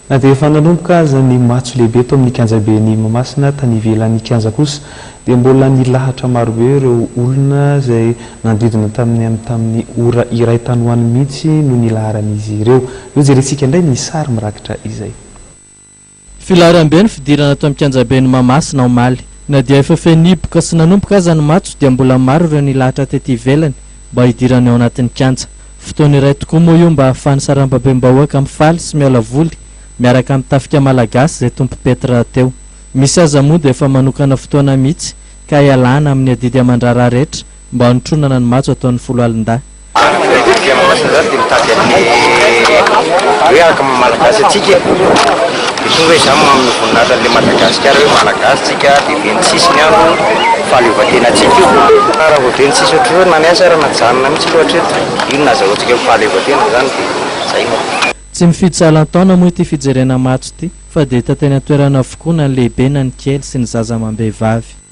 na dia efa nanomboka aza ny matso lehibe eto amin'ny kianjabe ny Mahamasina tany ivelan'ny kianja kosa dia mbola nilahatra marobe ireo olona izay nandidina tamin'ny ora iray tany ho any mihitsy no nilaharan'izy ireo. Io jerentsika indray ny sary mirakitra izay. Filaharam-be ny fidirana ato amin'ny kianjabe ny Mahamasina omaly. Na dia efa feniboka sy nanomboka aza ny matso dia mbola maro ireo nilahatra tety ivelany mba hidirana ao anatin'ny kianja. Fotoana iray tokoa moa io mba ahafahan'ny saram-babem-bahoaka mifaly sy miala voly miaraka amin'ny tafika malagasy izay tompo Petra teo. Misy aza moa dia efa manokana fotoana mihitsy ka ialana amin'ny adidy aman-draharaha rehetra mba hanitronana ny matso ataon'ny folo alin-dahy. Tonga izany amin'ny voninahitran'ilay Madagasikara hoe malagasy tsika dia 26 ny andro fahaleovatenantsika io. Raha vao 26 ohatra hoe naniasa raha najanona mihitsy loatra eto. Ino nazahoantsika fahaleovatena zany dia zay. Tsy mifidy salan-taona moa ity fijerena matso ity fa dia hita teny an-toerana avokoa na ny lehibe na ny kely sy ny zaza amam-behivavy.